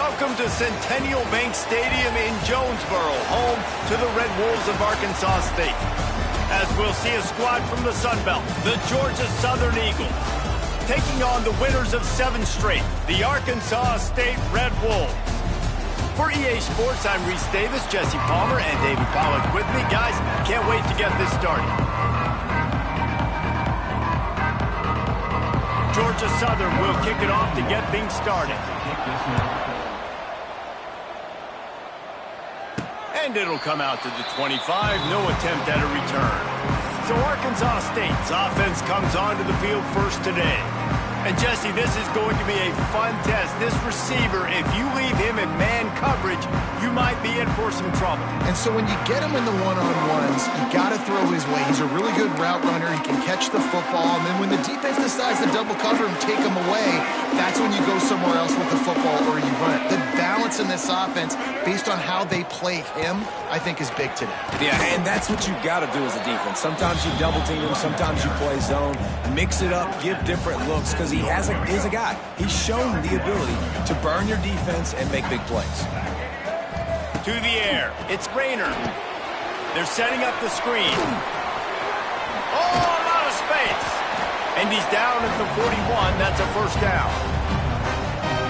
Welcome to Centennial Bank Stadium in Jonesboro, home to the Red Wolves of Arkansas State. As we'll see a squad from the Sun Belt, the Georgia Southern Eagles, taking on the winners of 7 straight, the Arkansas State Red Wolves. For EA Sports, I'm Reese Davis, Jesse Palmer, and David Pollack with me. Guys, can't wait to get this started. Georgia Southern will kick it off to get things started. And it'll come out to the 25, no attempt at a return. So Arkansas State's offense comes onto the field first today. And Jesse, this is going to be a fun test. This receiver, if you leave him in man coverage, you might be in for some trouble. And so when you get him in the one-on-ones, you got to throw his way. He's a really good route runner. He can catch the football. And then when the defense decides to double cover him, take him away, that's when you go somewhere else with the football or you run it. The balance in this offense, based on how they play him, I think is big today. Yeah, and that's what you've got to do as a defense. Sometimes you double team him, sometimes you play zone. Mix it up, give different looks, because he's a guy. He's shown the ability to burn your defense and make big plays. To the air, it's Rayner. They're setting up the screen. Oh, a lot of space. And he's down at the 41. That's a first down.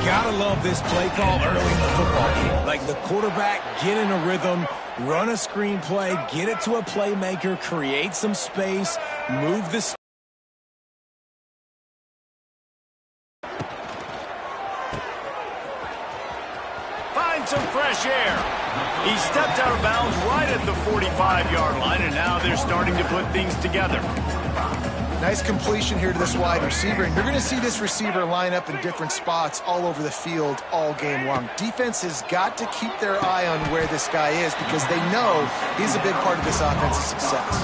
Gotta love this play call early in the football game. Like the quarterback, get in a rhythm, run a screen play, get it to a playmaker, create some space, move the some fresh air. He stepped out of bounds right at the 45-yard line, and now they're starting to put things together. Nice completion here to this wide receiver, and you're going to see this receiver line up in different spots all over the field all game long. Defense has got to keep their eye on where this guy is because they know he's a big part of this offense's success.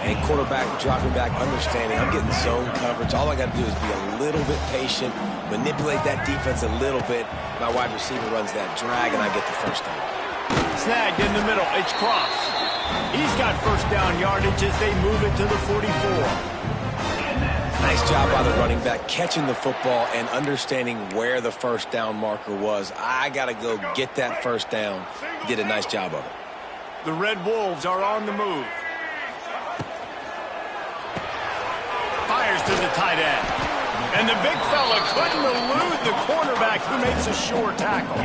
And quarterback dropping back, understanding I'm getting zone coverage. All I got to do is be a little bit patient, manipulate that defense a little bit. My wide receiver runs that drag, and I get the first down. Snagged in the middle. It's Cross. He's got first down yardage as they move it to the 44. Nice job by the running back, catching the football and understanding where the first down marker was. I got to go get that first down. He did a nice job of it. The Red Wolves are on the move. Fires to the tight end. And the big fella couldn't elude the cornerback who makes a sure tackle.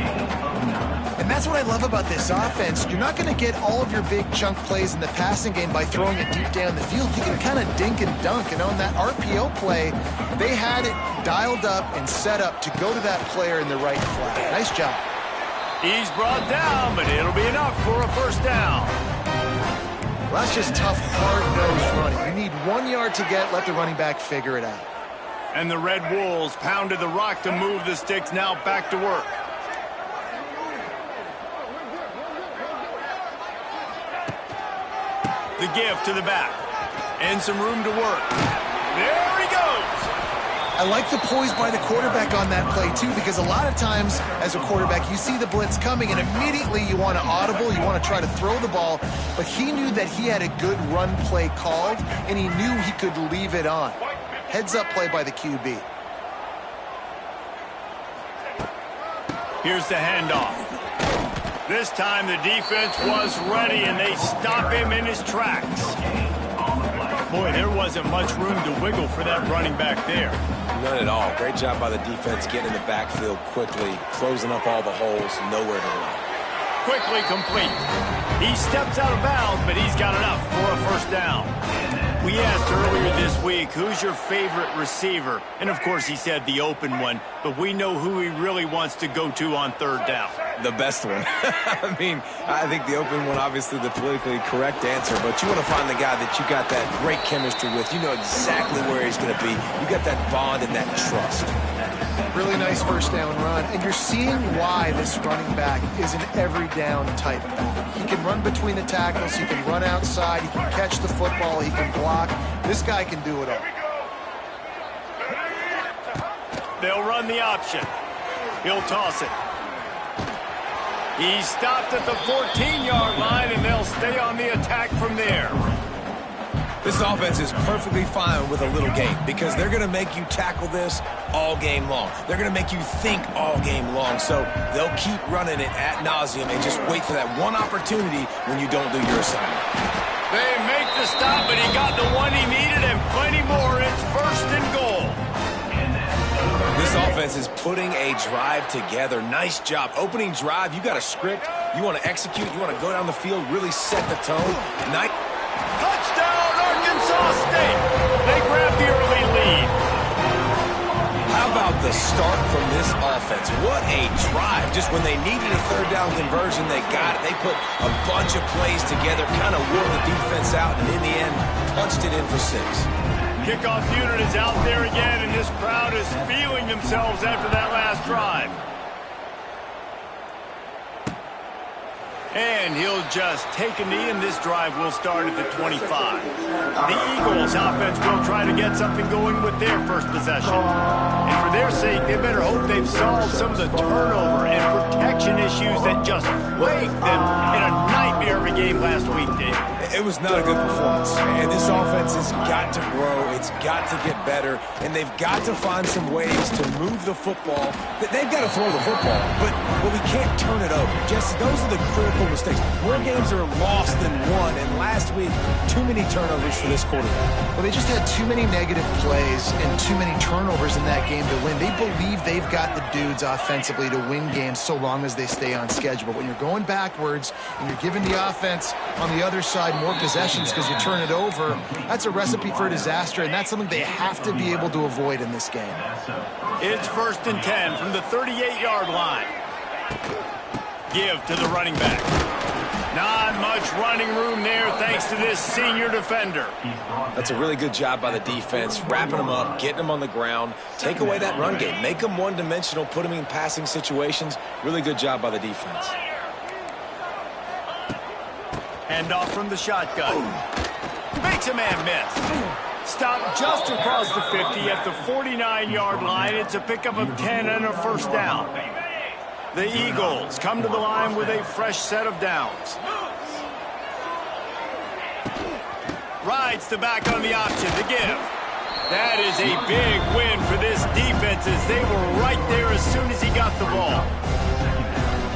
And that's what I love about this offense. You're not going to get all of your big chunk plays in the passing game by throwing it deep down the field. You can kind of dink and dunk. And on that RPO play, they had it dialed up and set up to go to that player in the right flat. Nice job. He's brought down, but it'll be enough for a first down. Well, that's just tough, hard-nosed running. You need 1 yard to get, let the running back figure it out. And the Red Wolves pounded the rock to move the sticks, now back to work. The give to the back. And some room to work. There he goes! I like the poise by the quarterback on that play, too, because a lot of times, as a quarterback, you see the blitz coming, and immediately you want to audible, you want to try to throw the ball, but he knew that he had a good run play called, and he knew he could leave it on. Heads-up play by the QB. Here's the handoff. This time the defense was ready, and they stop him in his tracks. Boy, there wasn't much room to wiggle for that running back there. None at all. Great job by the defense getting in the backfield quickly, closing up all the holes, nowhere to run. Quickly complete. He steps out of bounds, but he's got enough for a first down. We asked earlier this week, who's your favorite receiver? And, of course, he said the open one, but we know who he really wants to go to on third down. The best one. I mean, I think the open one, obviously the politically correct answer, but you want to find the guy that you got that great chemistry with. You know exactly where he's going to be. You got that bond and that trust. Really nice first down run, and you're seeing why this running back is an every down type back. He can run between the tackles, he can run outside, he can catch the football, he can block. This guy can do it all. They'll run the option. He'll toss it. He's stopped at the 14-yard line, and they'll stay on the attack from there. This offense is perfectly fine with a little game because they're going to make you tackle this all game long. They're going to make you think all game long. So they'll keep running it ad nauseum and just wait for that one opportunity when you don't do your assignment. They make the stop, but he got the one he needed and plenty more. It's 1st and goal. This offense is putting a drive together. Nice job. Opening drive, you got a script. You want to execute. You want to go down the field, really set the tone. Touchdown, Arkansas State. They grab the early lead. How about the start from this offense? What a drive. Just when they needed a 3rd down conversion, they got it. They put a bunch of plays together, kind of wore the defense out, and in the end, punched it in for 6. Kickoff unit is out there again, and this crowd is feeling themselves after that last drive. And he'll just take a knee, and this drive will start at the 25. The Eagles offense will try to get something going with their first possession. And for their sake, they better hope they've solved some of the turnover and protection issues that just plagued them in a nightmare of a game last week, Dave. It was not a good performance, and this offense has got to grow. It's got to get better, and they've got to find some ways to move the football. They've got to throw the football, but we can't turn it over. Jesse, those are the critical mistakes. More games are lost than won, and last week, too many turnovers for this quarterback. Well, they just had too many negative plays and too many turnovers in that game to win. They believe they've got the dudes offensively to win games so long as they stay on schedule. But when you're going backwards and you're giving the offense on the other side more possessions because you turn it over, that's a recipe for disaster, and that's something they have to be able to avoid in this game. It's 1st and 10 from the 38-yard line. Give to the running back. Not much running room there thanks to this senior defender. That's a really good job by the defense, wrapping them up, getting them on the ground. Take away that run game. Make them one-dimensional, put them in passing situations. Really good job by the defense. Handoff from the shotgun. Makes a man miss. Stop just across the 50 at the 49-yard line. It's a pickup of 10 and a 1st down. The Eagles come to the line with a fresh set of downs. Rides the back on the option to give. That is a big win for this defense as they were right there as soon as he got the ball.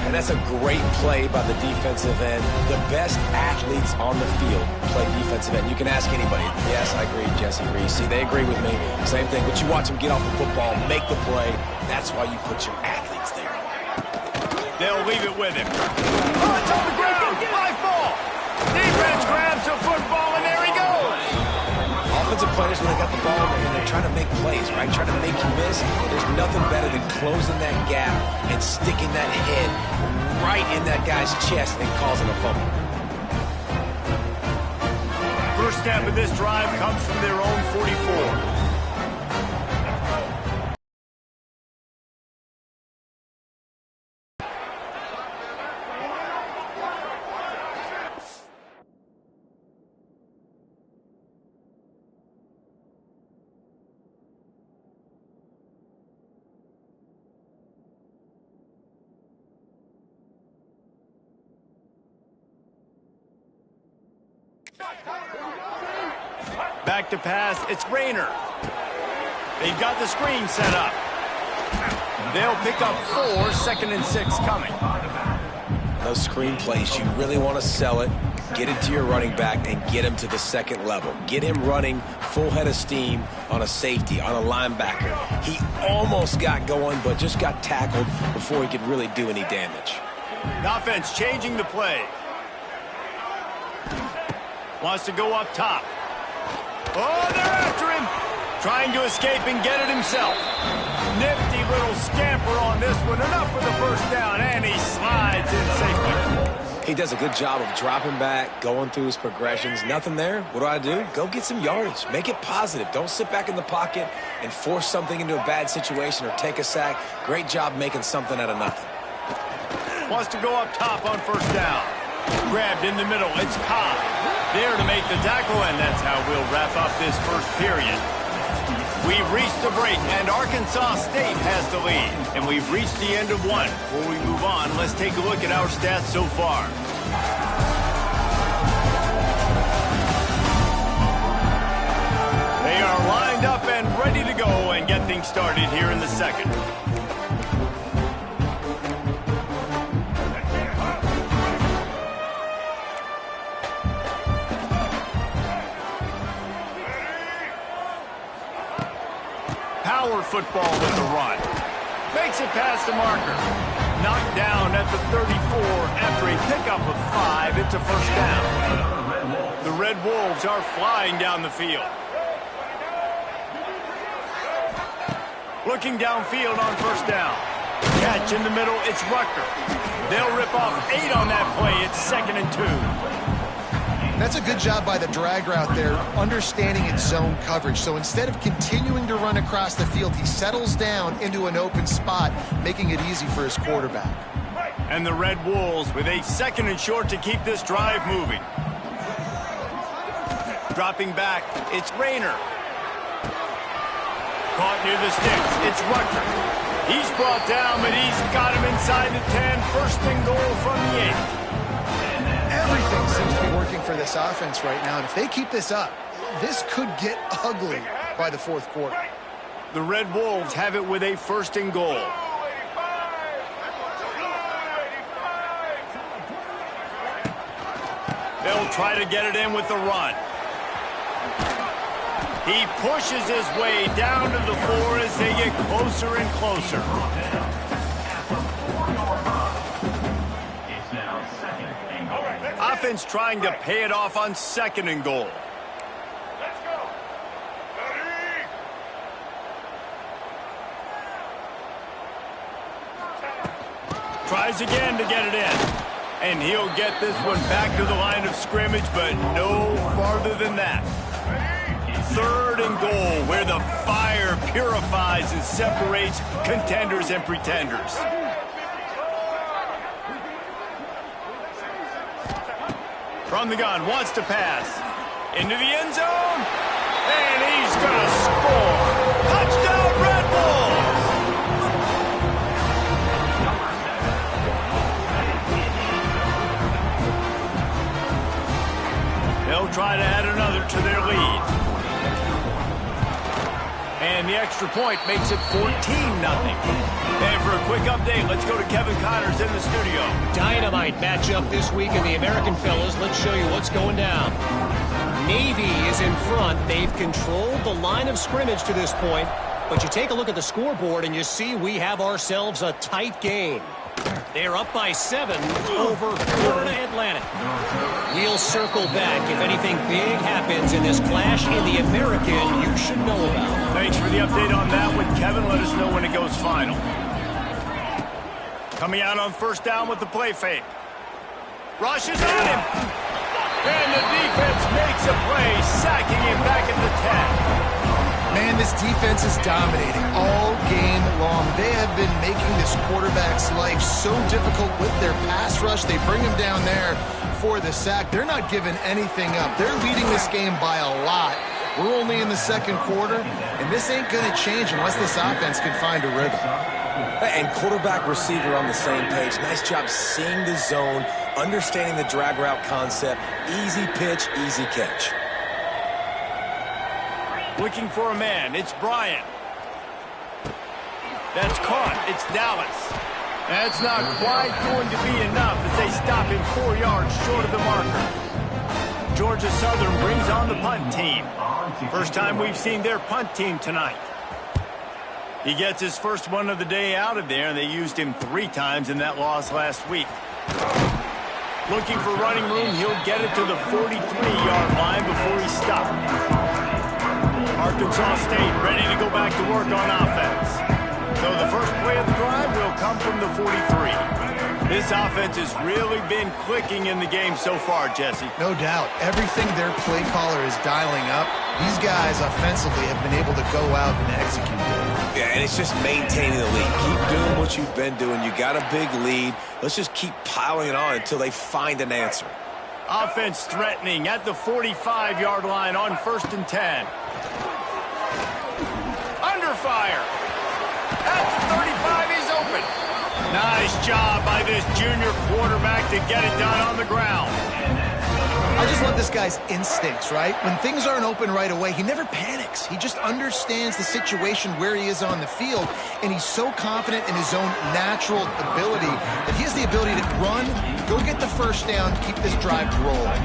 And that's a great play by the defensive end. The best athletes on the field play defensive end. You can ask anybody. Yes, I agree, Jesse Reese. See, they agree with me. Same thing. But you watch them get off the football, make the play. That's why you put your athletes there. They'll leave it with him. Oh, it's on the ground. High ball. Defense grabs the football, and there he goes. Offensive players, when they got the ball and they're trying to make plays, right? Trying to make you miss. There's nothing better than closing that gap and sticking that head right in that guy's chest and causing a fumble. First step of this drive comes from their own 44. Back to pass, it's Rayner. They've got the screen set up. They'll pick up 4, 2nd and 6 coming. Those screen plays, you really want to sell it, get it to your running back, and get him to the 2nd level. Get him running full head of steam on a safety, on a linebacker. He almost got going, but just got tackled before he could really do any damage. The offense changing the play. Wants to go up top. Oh, they're after him. Trying to escape and get it himself. Nifty little scamper on this one. Enough for the 1st down, and he slides in safely. He does a good job of dropping back, going through his progressions. Nothing there. What do? Go get some yardage. Make it positive. Don't sit back in the pocket and force something into a bad situation or take a sack. Great job making something out of nothing. Wants to go up top on 1st down. Grabbed in the middle. It's Cobb. There to make the tackle, and that's how we'll wrap up this 1st period. We've reached the break, and Arkansas State has the lead. And we've reached the end of one. Before we move on, let's take a look at our stats so far. getting started here in the second. Power football with the run. Makes it past the marker. Knocked down at the 34 after a pickup of 5. It's a first down. The Red Wolves are flying down the field. Looking downfield on first down. Catch in the middle, it's Rucker. They'll rip off 8 on that play. It's 2nd and 2. That's a good job by the drag route there, understanding its zone coverage. So instead of continuing to run across the field, he settles down into an open spot, making it easy for his quarterback. And the Red Wolves with a 2nd and short to keep this drive moving. Dropping back, it's Rayner. Caught near the sticks, it's Rucker. He's brought down, but he's got him inside the 10. 1st and goal from the 8. Everything seems to be working for this offense right now, and if they keep this up, this could get ugly by the 4th quarter. The Red Wolves have it with a 1st and goal. They'll try to get it in with the run. He pushes his way down to the 4 as they get closer and closer. Offense trying to pay it off on 2nd and goal. Let's go. Ready? Tries again to get it in. And he'll get this one back to the line of scrimmage, but no farther than that. 3rd and goal, where the fire purifies and separates contenders and pretenders. From the gun, wants to pass. Into the end zone. And he's going to score. Touchdown, Red Bulls! They'll try to add another to their lead. And the extra point makes it 14-0. And for a quick update, let's go to Kevin Connors in the studio. Dynamite matchup this week in the American fellas. Let's show you what's going down. Navy is in front. They've controlled the line of scrimmage to this point. But you take a look at the scoreboard and you see we have ourselves a tight game. They're up by 7 over Florida Atlantic. We'll circle back if anything big happens in this clash in the American you should know about. Thanks for the update on that one, Kevin. Let us know when it goes final. Coming out on first down with the play fake. Rushes on him. And the defense makes a play, sacking him back at the 10. Man, this defense is dominating all game long. They have been making this quarterback's life so difficult with their pass rush. They bring him down there for the sack. They're not giving anything up. They're leading this game by a lot. We're only in the 2nd quarter, and this ain't going to change unless this offense can find a rhythm. And quarterback receiver on the same page. Nice job seeing the zone, understanding the drag route concept. Easy pitch, easy catch. Looking for a man. It's Bryant. That's caught. It's Dallas. That's not quite going to be enough as they stop him 4 yards short of the marker. Georgia Southern brings on the punt team. First time we've seen their punt team tonight. He gets his first one of the day out of there, and they used him 3 times in that loss last week. Looking for running room, he'll get it to the 43-yard line before he's stopped. Arkansas State ready to go back to work on offense. So the first play of the drive will come from the 43. This offense has really been clicking in the game so far, Jesse. No doubt. Everything their play caller is dialing up, these guys offensively have been able to go out and execute it. Yeah, and it's just maintaining the lead. Keep doing what you've been doing. You got a big lead. Let's just keep piling it on until they find an answer. Offense threatening at the 45-yard line on 1st and 10. Under fire. At the 35, he's open. Nice job by this junior quarterback to get it done on the ground. I just love this guy's instincts, right? When things aren't open right away, he never panics. He just understands the situation where he is on the field, and he's so confident in his own natural ability that he has the ability to run, go get the first down, keep this drive rolling.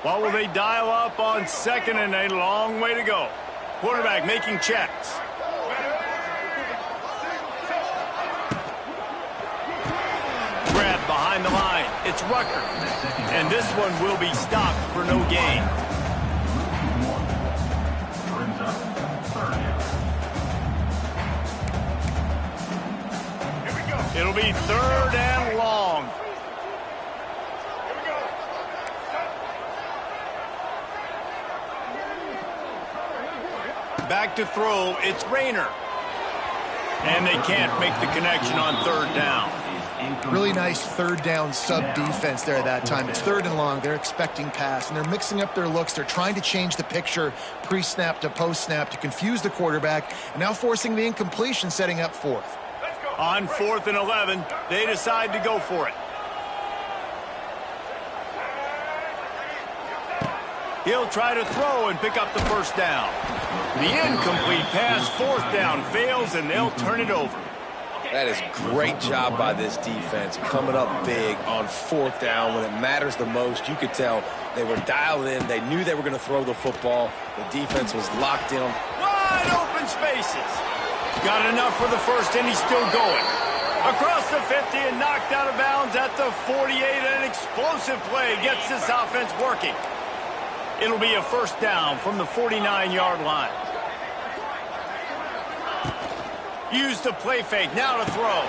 What will they dial up on second and a long way to go? Quarterback making checks. Grab behind the line. It's Rucker. And this one will be stopped for no gain. It'll be third and long. Back to throw, it's Rayner. And they can't make the connection on third down. Really nice third down sub-defense there that time. It's third and long. They're expecting pass, and they're mixing up their looks. They're trying to change the picture pre-snap to post-snap to confuse the quarterback, and now forcing the incompletion, setting up fourth. On 4th and 11, they decide to go for it. He'll try to throw and pick up the first down. The incomplete pass, fourth down, fails, and they'll turn it over. That is great job by this defense, coming up big on fourth down when it matters the most. You could tell they were dialed in. They knew they were going to throw the football. The defense was locked in. Wide open spaces. Got enough for the first, and he's still going. Across the 50 and knocked out of bounds at the 48. An explosive play gets this offense working. It'll be a first down from the 49-yard line. Use the play fake, now to throw.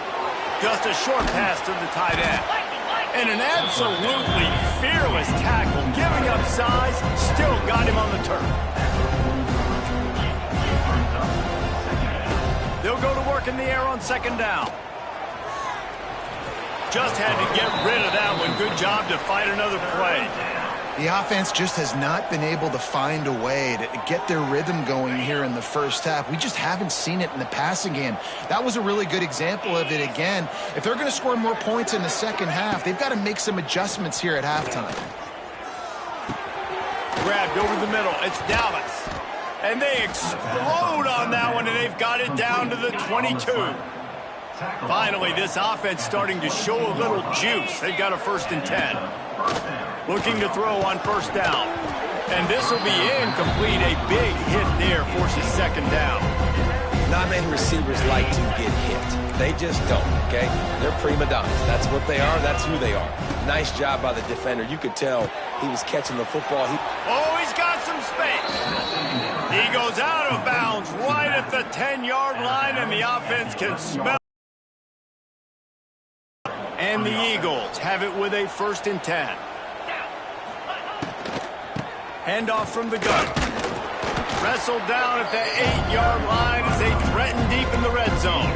Just a short pass to the tight end. And an absolutely fearless tackle, giving up size, still got him on the turf. They'll go to work in the air on second down. Just had to get rid of that one. Good job to fight another play. The offense just has not been able to find a way to get their rhythm going here in the first half. We just haven't seen it in the passing game. That was a really good example of it again. If they're going to score more points in the second half, they've got to make some adjustments here at halftime. Grabbed over the middle. It's Dallas. And they explode on that one, and they've got it down to the 22. Finally, this offense starting to show a little juice. They've got a 1st and 10. Looking to throw on first down. And this will be incomplete. A big hit there forces second down. Not many receivers like to get hit. They just don't, okay? They're prima donnas. That's what they are. That's who they are. Nice job by the defender. You could tell he was catching the football. Oh, he's got some space. He goes out of bounds right at the 10-yard line, and the offense can smell. And the Eagles have it with a 1st and 10. Handoff from the gun. Wrestled down at the 8-yard line as they threaten deep in the red zone.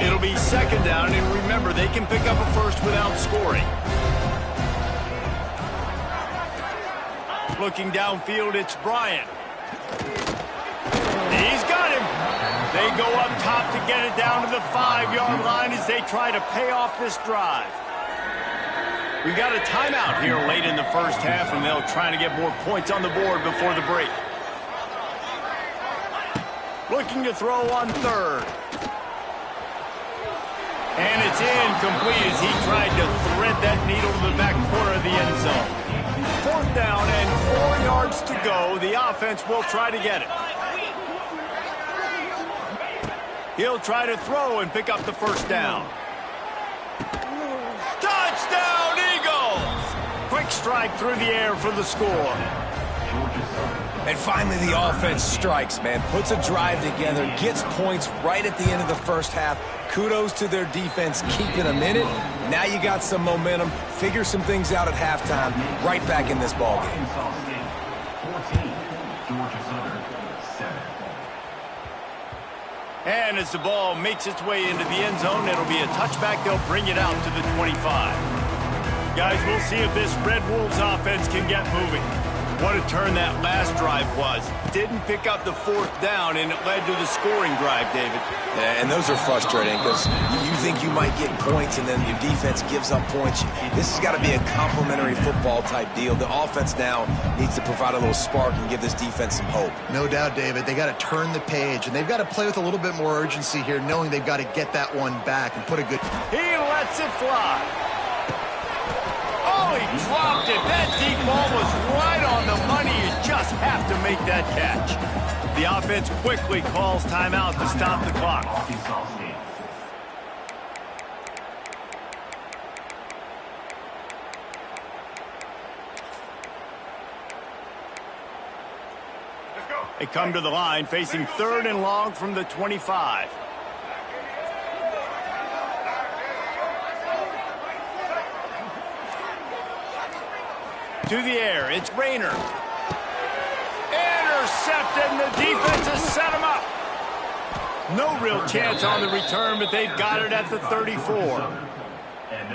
It'll be second down, and remember, they can pick up a first without scoring. Looking downfield, it's Bryant. He's got him. They go up top to get it down to the 5-yard line as they try to pay off this drive. We got a timeout here late in the first half, and they'll try to get more points on the board before the break. Looking to throw on third. And it's incomplete as he tried to thread that needle to the back corner of the end zone. Fourth down and 4 yards to go. The offense will try to get it. He'll try to throw and pick up the first down. Touchdown, Eagles! Quick strike through the air for the score. And finally, the offense strikes, man. Puts a drive together, gets points right at the end of the first half. Kudos to their defense keeping them in it. Now you got some momentum. Figure some things out at halftime. Right back in this ballgame. And as the ball makes its way into the end zone, it'll be a touchback. They'll bring it out to the 25. Guys, we'll see if this Red Wolves offense can get moving. What a turn that last drive was. Didn't pick up the fourth down, and it led to the scoring drive, David. Yeah, and those are frustrating because you think you might get points, and then your defense gives up points. This has got to be a complementary football type deal. The offense now needs to provide a little spark and give this defense some hope. No doubt, David. They got to turn the page, and they've got to play with a little bit more urgency here, knowing they've got to get that one back and put a good... He lets it fly. Oh, he dropped it. That deep ball was right on the money. You just have to make that catch. The offense quickly calls timeout to stop the clock. They come to the line facing 3rd and long from the 25. To the air, it's Rayner. Intercepted, and the defense has set him up. No real chance on the return, but they've got it at the 34.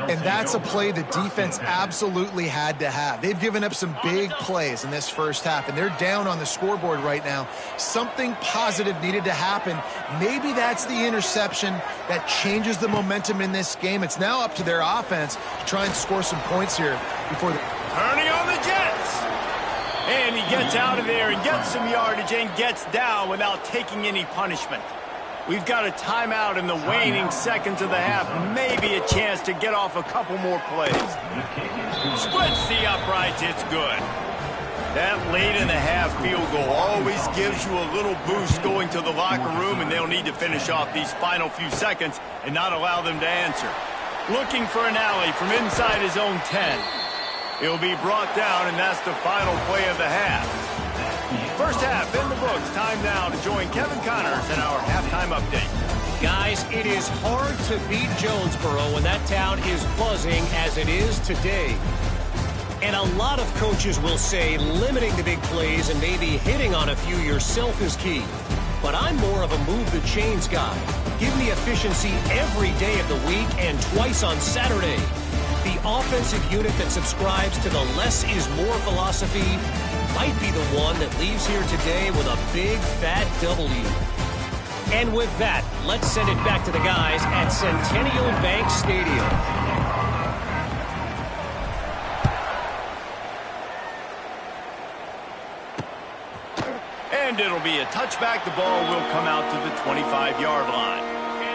And that's a play the defense absolutely had to have. They've given up some big plays in this first half, and they're down on the scoreboard right now. Something positive needed to happen. Maybe that's the interception that changes the momentum in this game. It's now up to their offense to try and score some points here before the... Turning on the Jets. And he gets out of there and gets some yardage and gets down without taking any punishment. We've got a timeout in the waning seconds of the half. Maybe a chance to get off a couple more plays. Splits the uprights. It's good. That late in the half field goal always gives you a little boost going to the locker room, and they'll need to finish off these final few seconds and not allow them to answer. Looking for an alley from inside his own 10. It'll be brought down, and that's the final play of the half. First half in the books. Time now to join Kevin Connors in our halftime update. Guys, it is hard to beat Jonesboro when that town is buzzing as it is today. And a lot of coaches will say limiting the big plays and maybe hitting on a few yourself is key. But I'm more of a move the chains guy. Give me efficiency every day of the week and twice on Saturday. The offensive unit that subscribes to the less is more philosophy might be the one that leaves here today with a big, fat W. And with that, let's send it back to the guys at Centennial Bank Stadium. And it'll be a touchback. The ball will come out to the 25-yard line.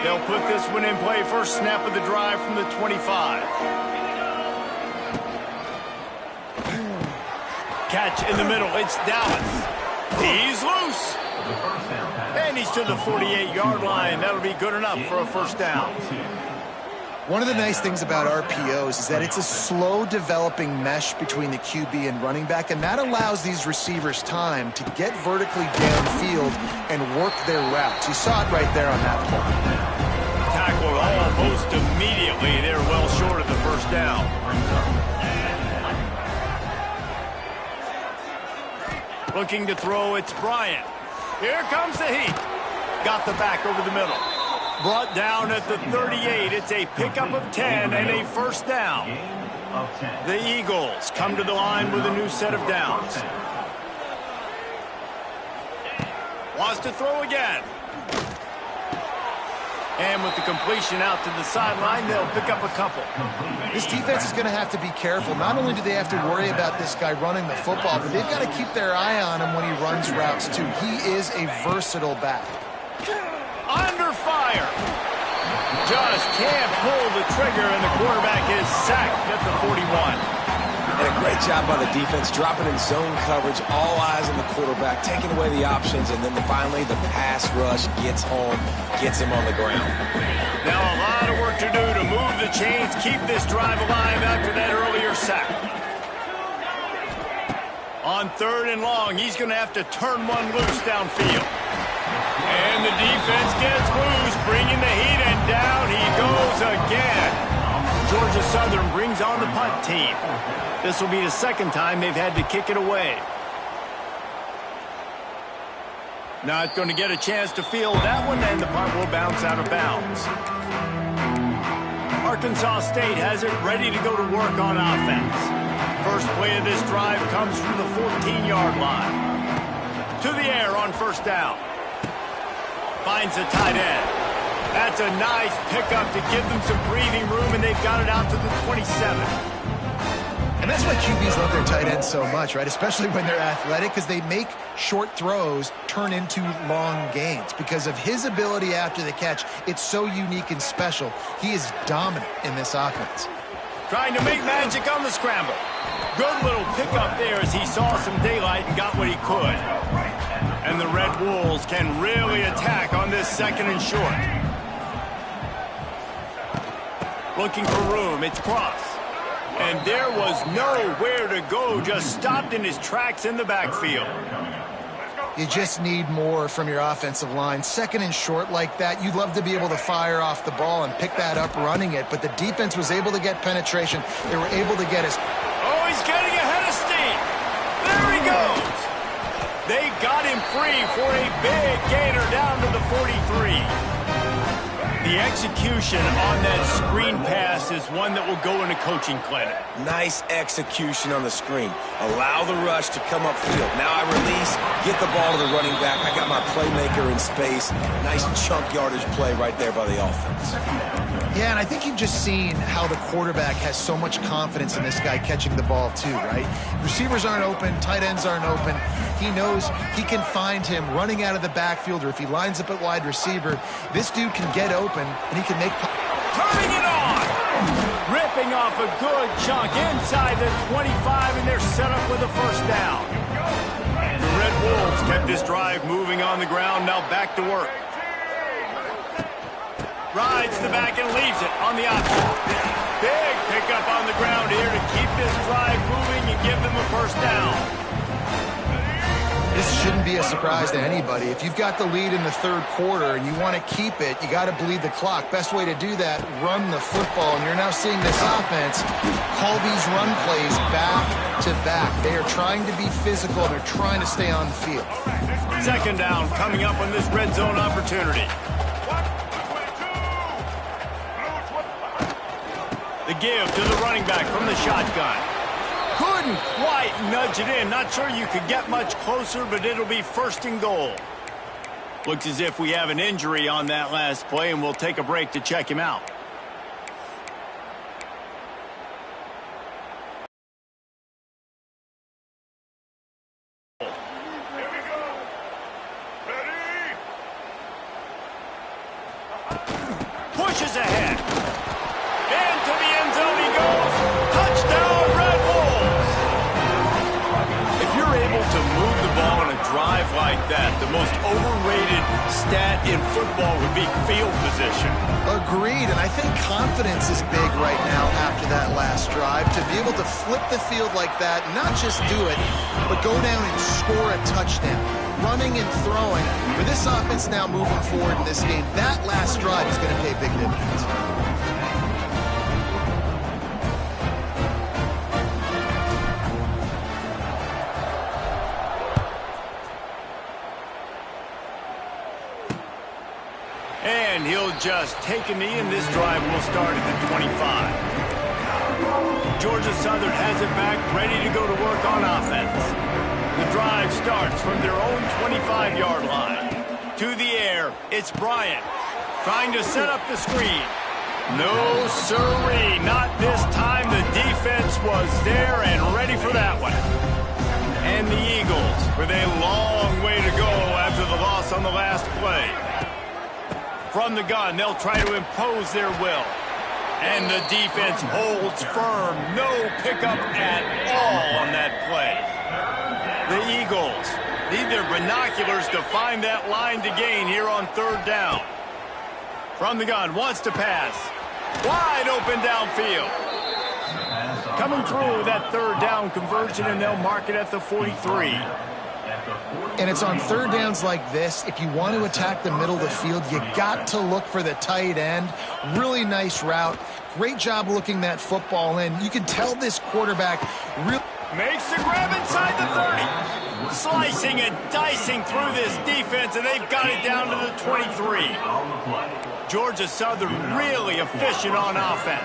They'll put this one in play. First snap of the drive from the 25. Catch in the middle. It's Dallas. He's loose. And he's to the 48-yard line. That'll be good enough for a first down. One of the nice things about RPOs is that it's a slow developing mesh between the QB and running back, and that allows these receivers time to get vertically downfield and work their routes. You saw it right there on that play. Tackled almost immediately. They're well short of the first down. Looking to throw, it's Bryant. Here comes the heat. Got the back over the middle. Brought down at the 38. It's a pickup of 10 and a first down. The Eagles come to the line with a new set of downs. Wants to throw again. And with the completion out to the sideline, they'll pick up a couple. This defense is going to have to be careful. Not only do they have to worry about this guy running the football, but they've got to keep their eye on him when he runs routes, too. He is a versatile back. Under fire. Just can't pull the trigger, and the quarterback is sacked at the 41. And a great job by the defense, dropping in zone coverage, all eyes on the quarterback, taking away the options, and then finally the pass rush gets home, gets him on the ground. Now a lot of work to do to move the chains, keep this drive alive after that earlier sack. On 3rd and long, he's going to have to turn one loose downfield. And the defense gets loose, bringing the heat, and down he goes again. Georgia Southern brings on the punt team. This will be the second time they've had to kick it away. Not going to get a chance to field that one, and the punt will bounce out of bounds. Arkansas State has it ready to go to work on offense. First play of this drive comes from the 14-yard line. To the air on first down. Finds the tight end. That's a nice pickup to give them some breathing room, and they've got it out to the 27. And that's why QBs love their tight ends so much, right? Especially when they're athletic, because they make short throws turn into long gains. Because of his ability after the catch, it's so unique and special. He is dominant in this offense. Trying to make magic on the scramble. Good little pickup there as he saw some daylight and got what he could. And the Red Wolves can really attack on this second and short. Looking for room, it's Cross. And there was nowhere to go, just stopped in his tracks in the backfield. You just need more from your offensive line. Second and short like that, you'd love to be able to fire off the ball and pick that up running it, but the defense was able to get penetration. They were able to get us. Oh, he's getting ahead of steam. There he goes. They got him free for a big gainer down to the 43. The execution on that screen pass is one that will go in a coaching clinic. Nice execution on the screen. Allow the rush to come upfield. Now I release, get the ball to the running back. I got my playmaker in space. Nice chunk yardage play right there by the offense. Yeah, and I think you've just seen how the quarterback has so much confidence in this guy catching the ball too, right? Receivers aren't open, tight ends aren't open. He knows he can find him running out of the backfield, or if he lines up at wide receiver, this dude can get open and he can make... Turning it on! Ripping off a good chunk inside the 25, and they're set up with a first down. The Red Wolves kept this drive moving on the ground, now back to work. Rides the back and leaves it on the option. Big pickup on the ground here to keep this drive moving and give them a first down. This shouldn't be a surprise to anybody. If you've got the lead in the third quarter and you want to keep it, you got to bleed the clock. Best way to do that, run the football. And you're now seeing this offense call these run plays back to back. They are trying to be physical. They're trying to stay on the field. Second down coming up on this red zone opportunity. The give to the running back from the shotgun. Couldn't quite nudge it in. Not sure you could get much closer, but it'll be first and goal. Looks as if we have an injury on that last play, and we'll take a break to check him out. Here we go. Ready? Pushes ahead. Into the end zone he goes. Touchdown, Red Wolves. If you're able to move the ball in a drive like that, the most overrated stat in football would be field position. Agreed, and I think confidence is big right now after that last drive. To be able to flip the field like that, not just do it, but go down and score a touchdown. Running and throwing. For this offense now moving forward in this game, that last drive is going to pay big dividends. And he'll just take a knee, and this drive will start at the 25. Georgia Southern has it back, ready to go to work on offense. The drive starts from their own 25-yard line. To the air, it's Bryant, trying to set up the screen. No siree, not this time. The defense was there and ready for that one. And the Eagles with a long way to go after the loss on the last play. From the gun, they'll try to impose their will. And the defense holds firm. No pickup at all on that play. The Eagles need their binoculars to find that line to gain here on third down. From the gun, wants to pass. Wide open downfield. Coming through that third down conversion, and they'll mark it at the 43. And it's on third downs like this, if you want to attack the middle of the field, you got to look for the tight end. Really nice route. Great job looking that football in. You can tell this quarterback really... Makes the grab inside the 30. Slicing and dicing through this defense, and they've got it down to the 23. Georgia Southern really efficient on offense.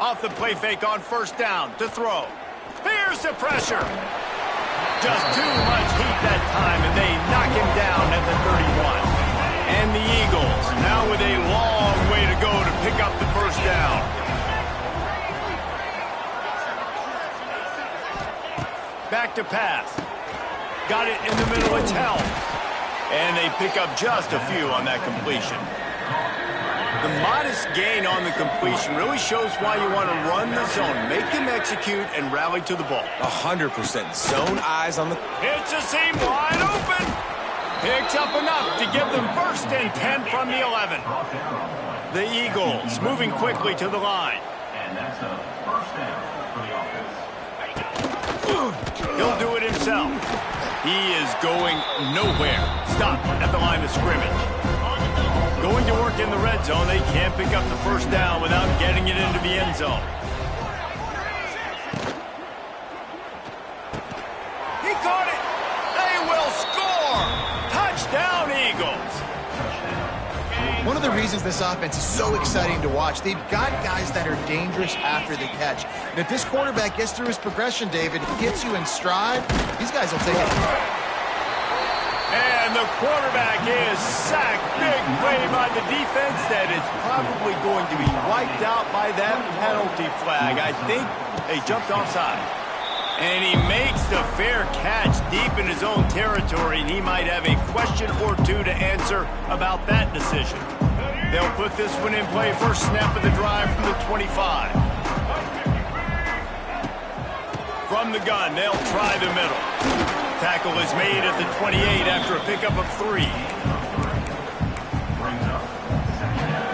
Off the play fake on first down to throw. Here's the pressure. Just too much heat that time, and they knock him down at the 31. And the Eagles now with a long way to go to pick up the first down. Back to pass. Got it in the middle of town. And they pick up just a few on that completion. The modest gain on the completion really shows why you want to run the zone, make him execute, and rally to the ball. 100% zone eyes on the... Hits a seam wide open. Picks up enough to give them first and 10 from the 11. The Eagles moving quickly to the line. And that's a first down for the offense. He'll do it himself. He is going nowhere. Stop at the line of scrimmage. Going to work in the red zone, they can't pick up the first down without getting it into the end zone. He caught it. They will score. Touchdown, Eagles. One of the reasons this offense is so exciting to watch, they've got guys that are dangerous after the catch. And if this quarterback gets through his progression, David, gets you in stride, these guys will take it. And the quarterback is sacked. Big play by the defense that is probably going to be wiped out by that penalty flag. I think they jumped offside. And he makes the fair catch deep in his own territory, and he might have a question or two to answer about that decision. They'll put this one in play first snap of the drive from the 25. From the gun, they'll try the middle. Tackle is made at the 28 after a pickup of 3.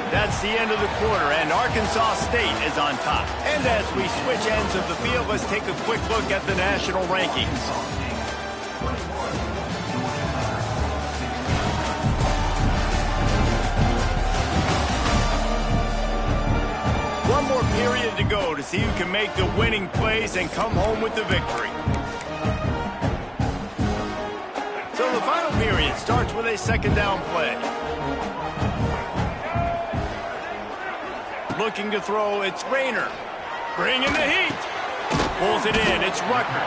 That's the end of the quarter, and Arkansas State is on top. And as we switch ends of the field, let's take a quick look at the national rankings. One more period to go to see who can make the winning plays and come home with the victory. So the final period starts with a second down play. Looking to throw, it's Rayner. Bringing the heat. Pulls it in, it's Rucker.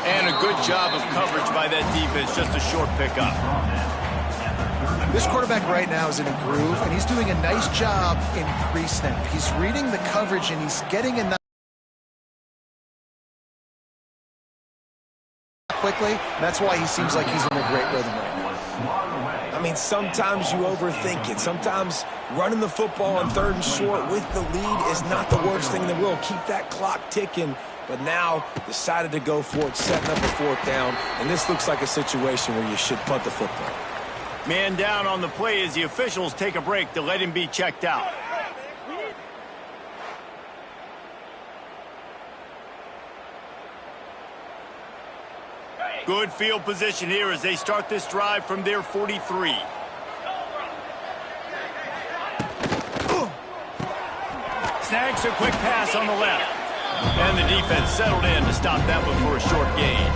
And a good job of coverage by that defense, just a short pickup. This quarterback right now is in a groove, and he's doing a nice job in pre-snap. He's reading the coverage, and he's getting in that quickly. That's why he seems like he's in a great rhythm right now. I mean, sometimes you overthink it. Sometimes running the football on 3rd and short with the lead is not the worst thing in the world. Keep that clock ticking. But now decided to go for it, setting up a 4th down. And this looks like a situation where you should punt the football. Man down on the play as the officials take a break to let him be checked out. Good field position here as they start this drive from their 43. Snags a quick pass on the left. And the defense settled in to stop that one for a short gain.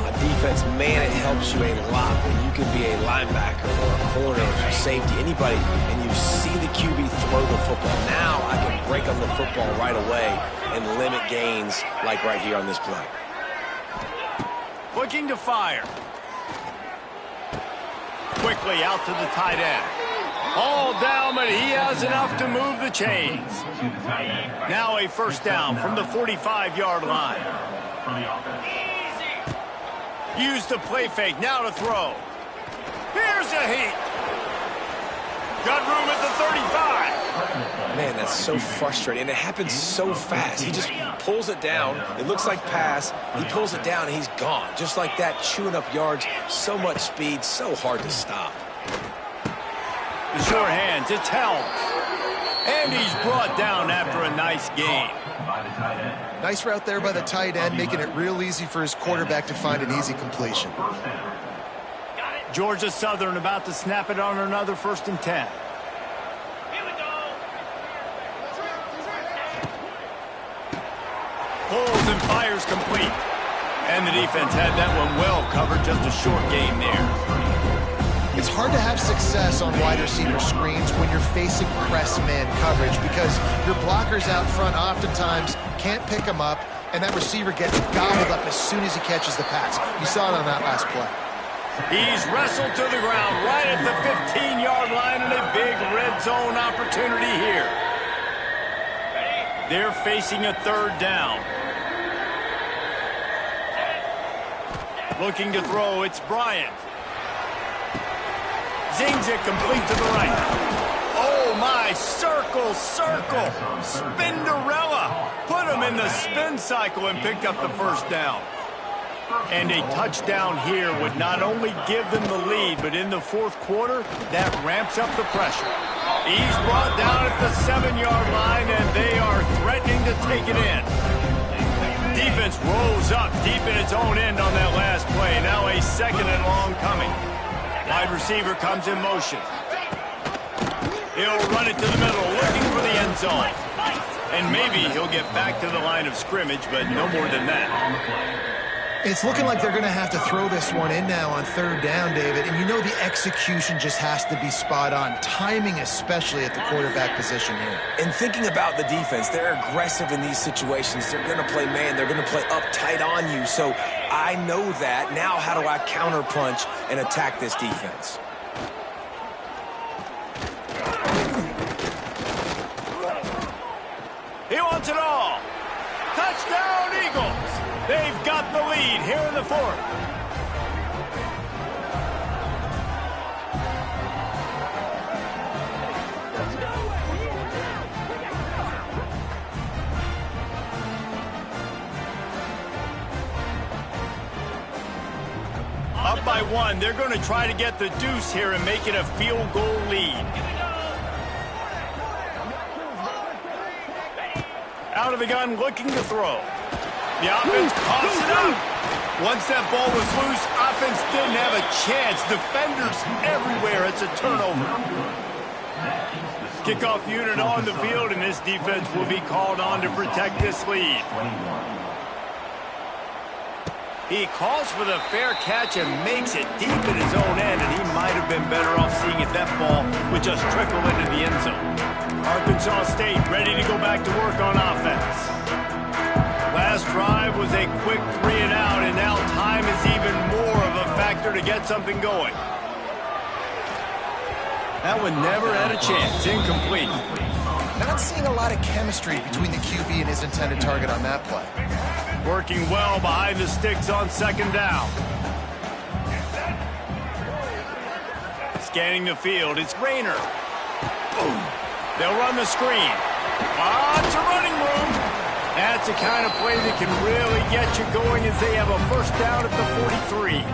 On defense, man, it helps you a lot when you can be a linebacker or a corner or safety, anybody, and you see the QB throw the football. Now I can break on the football right away and limit gains like right here on this play. Looking to fire. Quickly out to the tight end. All down, but he has enough to move the chains. Now a first down from the 45-yard line. Use the play fake, now to throw. Here's a heat. Got room at the 35. Man, that's so frustrating, and it happens so fast. He just pulls it down. It looks like pass. He pulls it down, and he's gone. Just like that, chewing up yards. So much speed, so hard to stop. The short hands, it's held. And he's brought down after a nice gain. Nice route there by the tight end, making it real easy for his quarterback to find an easy completion. Georgia Southern about to snap it on another 1st and 10. Pulls and fires complete. And the defense had that one well covered, just a short gain there. It's hard to have success on wide receiver screens when you're facing press man coverage because your blockers out front oftentimes can't pick them up, and that receiver gets gobbled up as soon as he catches the pass. You saw it on that last play. He's wrestled to the ground right at the 15-yard line, and a big red zone opportunity here. They're facing a third down. Looking to throw, it's Bryant. Zings it complete to the right. Oh my, circle, Spinderella. Put him in the spin cycle and picked up the first down. And a touchdown here would not only give them the lead, but in the fourth quarter, that ramps up the pressure. He's brought down at the 7-yard line, and they are threatening to take it in. Defense rolls up deep in its own end on that last play. Now a second and long coming. Wide receiver comes in motion. He'll run it to the middle, looking for the end zone. And maybe he'll get back to the line of scrimmage, but no more than that. It's looking like they're going to have to throw this one in now on third down, David. And you know the execution just has to be spot on. Timing, especially at the quarterback position here. And thinking about the defense, they're aggressive in these situations. They're going to play man. They're going to play up tight on you. So I know that. Now how do I counterpunch and attack this defense? He wants it all. Touchdown, Eagles. They've got the lead here in the fourth. Up by one, they're going to try to get the deuce here and make it a field goal lead. Out of the gun, looking to throw. The offense coughs it up. Once that ball was loose, offense didn't have a chance. Defenders everywhere. It's a turnover. Kickoff unit on the field, and this defense will be called on to protect this lead. He calls for the fair catch and makes it deep in his own end, and he might have been better off seeing if that ball would just trickle into the end zone. Arkansas State ready to go back to work on offense. Last drive was a quick 3-and-out, and now time is even more of a factor to get something going. That one never had a chance. Incomplete. Not seeing a lot of chemistry between the QB and his intended target on that play. Working well behind the sticks on second down. Scanning the field, it's Rayner. Boom. They'll run the screen. Lots of running room. That's the kind of play that can really get you going as they have a first down at the 43.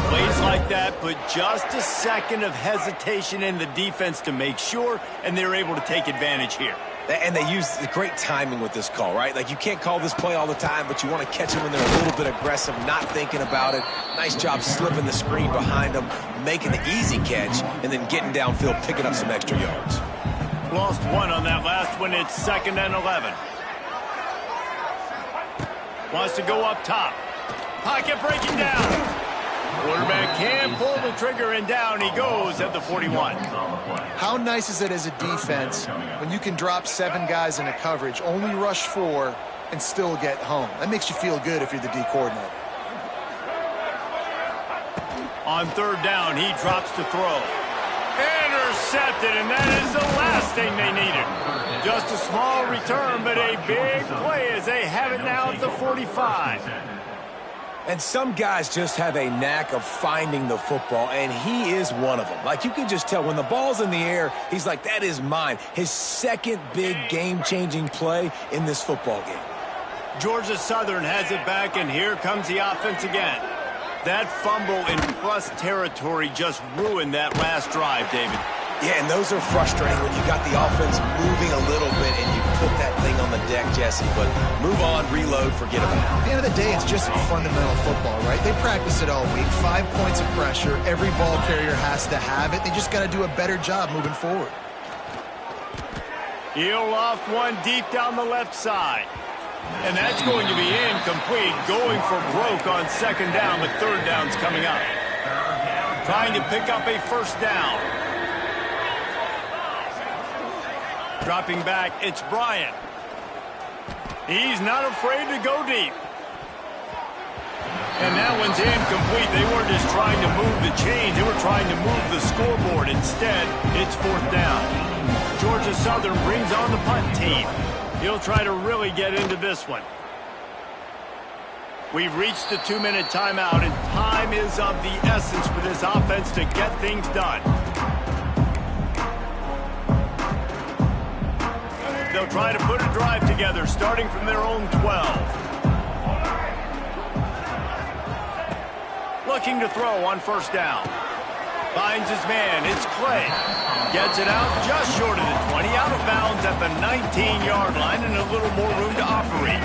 Plays like that put just a second of hesitation in the defense to make sure, and they're able to take advantage here. And they use great timing with this call, right? Like, you can't call this play all the time, but you want to catch them when they're a little bit aggressive, not thinking about it. Nice job slipping the screen behind them, making the easy catch, and then getting downfield, picking up some extra yards. Lost one on that last one. It's 2nd and 11. Wants to go up top. Pocket breaking down. Quarterback can pull the trigger, and down he goes at the 41. How nice is it as a defense when you can drop 7 guys in a coverage, only rush 4, and still get home? That makes you feel good if you're the D coordinator. On third down, he drops to throw. Intercepted, and that is the last thing they needed. Just a small return, but a big play as they have it now at the 45. And some guys just have a knack of finding the football, and he is one of them. Like, you can just tell when the ball's in the air, he's like, that is mine. His second big game-changing play in this football game. Georgia Southern has it back, and here comes the offense again. That fumble in plus territory just ruined that last drive, David. Yeah, and those are frustrating when you got the offense moving a little bit and you put that thing on the deck, Jesse. But move on, reload, forget about it. At the end of the day, it's just fundamental football, right? They practice it all week. 5 points of pressure. Every ball carrier has to have it. They just got to do a better job moving forward. He'll loft one deep down the left side. And that's going to be incomplete. Going for broke on second down, but third down's coming up. Trying to pick up a first down. Dropping back, it's Bryant. He's not afraid to go deep. And that one's incomplete. They weren't just trying to move the chains. They were trying to move the scoreboard. Instead, it's fourth down. Georgia Southern brings on the punt team. He'll try to really get into this one. We've reached the 2-minute timeout, and time is of the essence for this offense to get things done. They'll try to put a drive together, starting from their own 12. Looking to throw on first down. Finds his man. It's Clay. Gets it out just short of the 20. Out of bounds at the 19-yard line and a little more room to operate.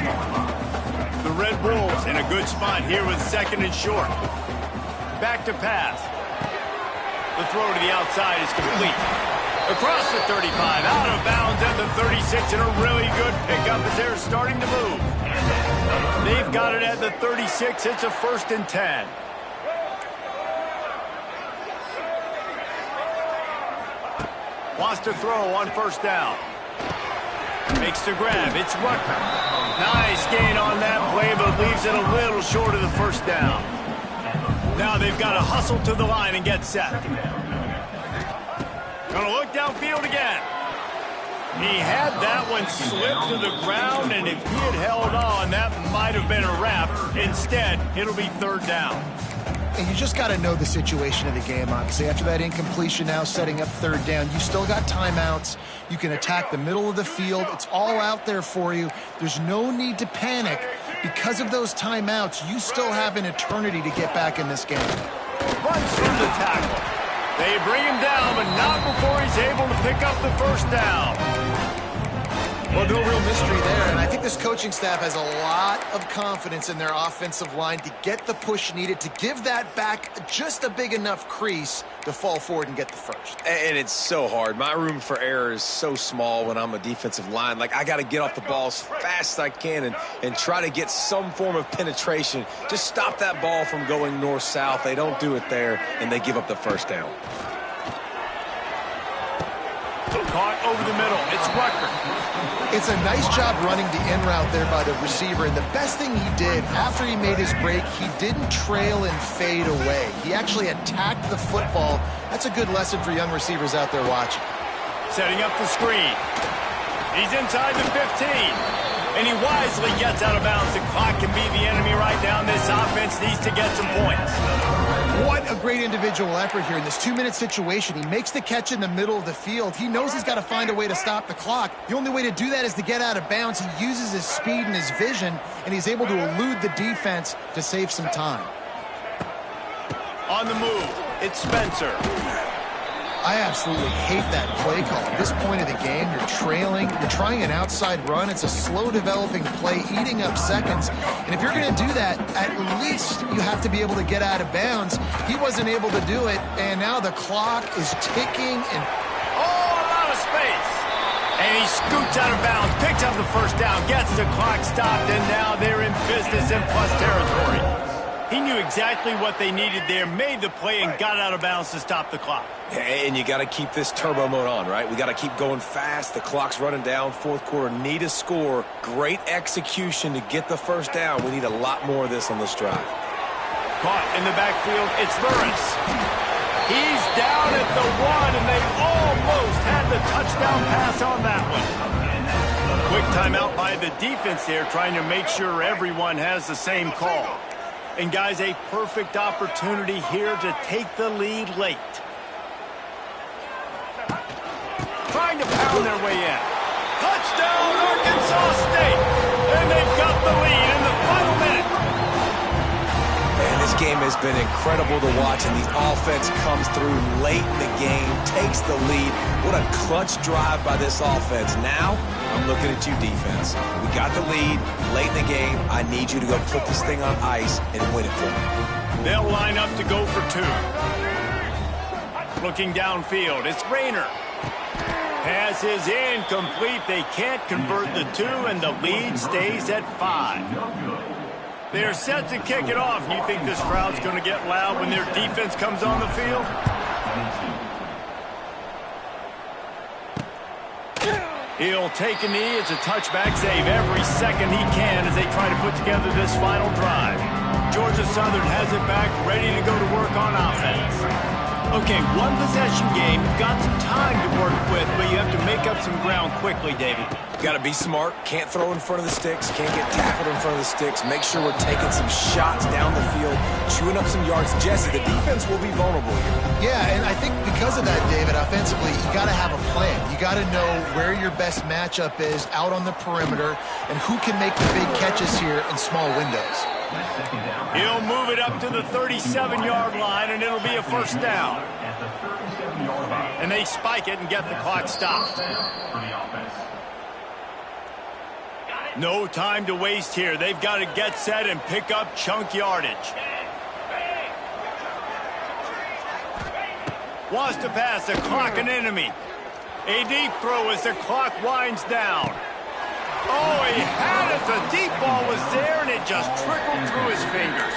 The Red Wolves in a good spot here with second and short. Back to pass. The throw to the outside is complete. Across the 35. Out of bounds at the 36. And a really good pickup as they're starting to move. They've got it at the 36. It's a 1st and 10. Wants to throw on first down. Makes the grab. It's Rucker. Nice gain on that play, but leaves it a little short of the first down. Now they've got to hustle to the line and get set. Gonna look downfield again. He had that one slip to the ground, and if he had held on, that might have been a wrap. Instead, it'll be third down. And you just got to know the situation of the game, obviously. After that incompletion now setting up third down, you still got timeouts. You can attack the middle of the field. It's all out there for you. There's no need to panic. Because of those timeouts, you still have an eternity to get back in this game. Runs through the tackle. They bring him down, but not before he's able to pick up the first down. Well, no real mystery there, and I think this coaching staff has a lot of confidence in their offensive line to get the push needed, to give that back just a big enough crease to fall forward and get the first. And it's so hard. My room for error is so small when I'm a defensive line. Like, I got to get off the ball as fast as I can and try to get some form of penetration. Just stop that ball from going north-south. They don't do it there, and they give up the first down. Caught over the middle. It's Rucker. It's a nice job running the in route there by the receiver, and the best thing he did after he made his break, he didn't trail and fade away. He actually attacked the football. That's a good lesson for young receivers out there watching. Setting up the screen. He's inside the 15. And he wisely gets out of bounds. The clock can be the enemy right now. This offense needs to get some points. What a great individual effort here in this 2-minute situation. He makes the catch in the middle of the field. He knows he's got to find a way to stop the clock. The only way to do that is to get out of bounds. He uses his speed and his vision, and he's able to elude the defense to save some time. On the move, it's Spencer. I absolutely hate that play call. At this point of the game, you're trailing, you're trying an outside run. It's a slow developing play, eating up seconds. And if you're going to do that, at least you have to be able to get out of bounds. He wasn't able to do it, and now the clock is ticking. And oh, a lot of space. And he scoots out of bounds, picks up the first down, gets the clock stopped, and now they're in business in plus territory. He knew exactly what they needed there, made the play, and got out of bounds to stop the clock. And you got to keep this turbo mode on, right? We got to keep going fast. The clock's running down. Fourth quarter, need a score. Great execution to get the first down. We need a lot more of this on this drive. Caught in the backfield, it's Lawrence. He's down at the 1, and they almost had the touchdown pass on that one. Quick timeout by the defense there, trying to make sure everyone has the same call. And, guys, a perfect opportunity here to take the lead late. Trying to pound their way in. Touchdown, Arkansas State! And they've got the lead in the final minute. Man, this game has been incredible to watch, and the offense comes through late in the game, takes the lead. What a clutch drive by this offense. Now, I'm looking at you, defense. We got the lead late in the game. I need you to go put this thing on ice and win it for me. They'll line up to go for 2. Looking downfield, it's Rayner. Pass is incomplete. They can't convert the 2, and the lead stays at 5. They're set to kick it off. You think this crowd's going to get loud when their defense comes on the field? He'll take a knee. It's a touchback save every second he can as they try to put together this final drive. Georgia Southern has it back, ready to go to work on offense. Okay, one possession game. You've got some time to work with, but you have to make up some ground quickly, David. Got to be smart. Can't throw in front of the sticks. Can't get tackled in front of the sticks. Make sure we're taking some shots down the field, chewing up some yards. Jesse, the defense will be vulnerable here. Yeah, and I think because of that, David, offensively, you got to have a plan. You got to know where your best matchup is out on the perimeter and who can make the big catches here in small windows. He'll move it up to the 37-yard line, and it'll be a first down. And they spike it and get the clock stopped. No time to waste here. They've got to get set and pick up chunk yardage. Wants to pass, the clock an enemy. A deep throw as the clock winds down. Oh, he had it. The deep ball was there, and it just trickled through his fingers.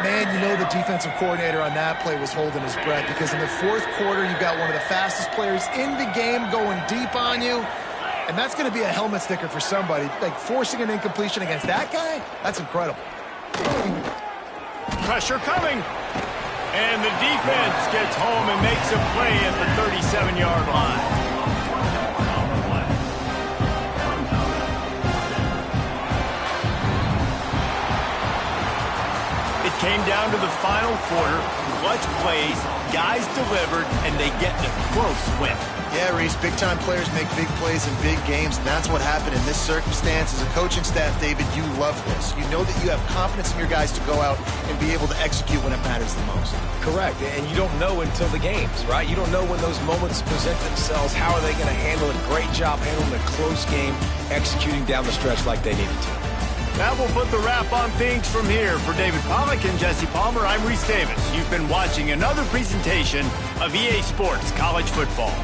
Man, you know the defensive coordinator on that play was holding his breath because in the fourth quarter, you've got one of the fastest players in the game going deep on you, and that's going to be a helmet sticker for somebody. Like, forcing an incompletion against that guy, that's incredible. Pressure coming. And the defense gets home and makes a play at the 37-yard line. Came down to the final quarter, clutch plays, guys delivered, and they get the close win. Yeah, Reese, big-time players make big plays in big games, and that's what happened in this circumstance. As a coaching staff, David, you love this. You know that you have confidence in your guys to go out and be able to execute when it matters the most. Correct, and you don't know until the games, right? You don't know when those moments present themselves. How are they going to handle it? Great job handling a close game, executing down the stretch like they needed to. That will put the wrap on things from here. For David Pollack and Jesse Palmer, I'm Reese Davis. You've been watching another presentation of EA Sports College Football.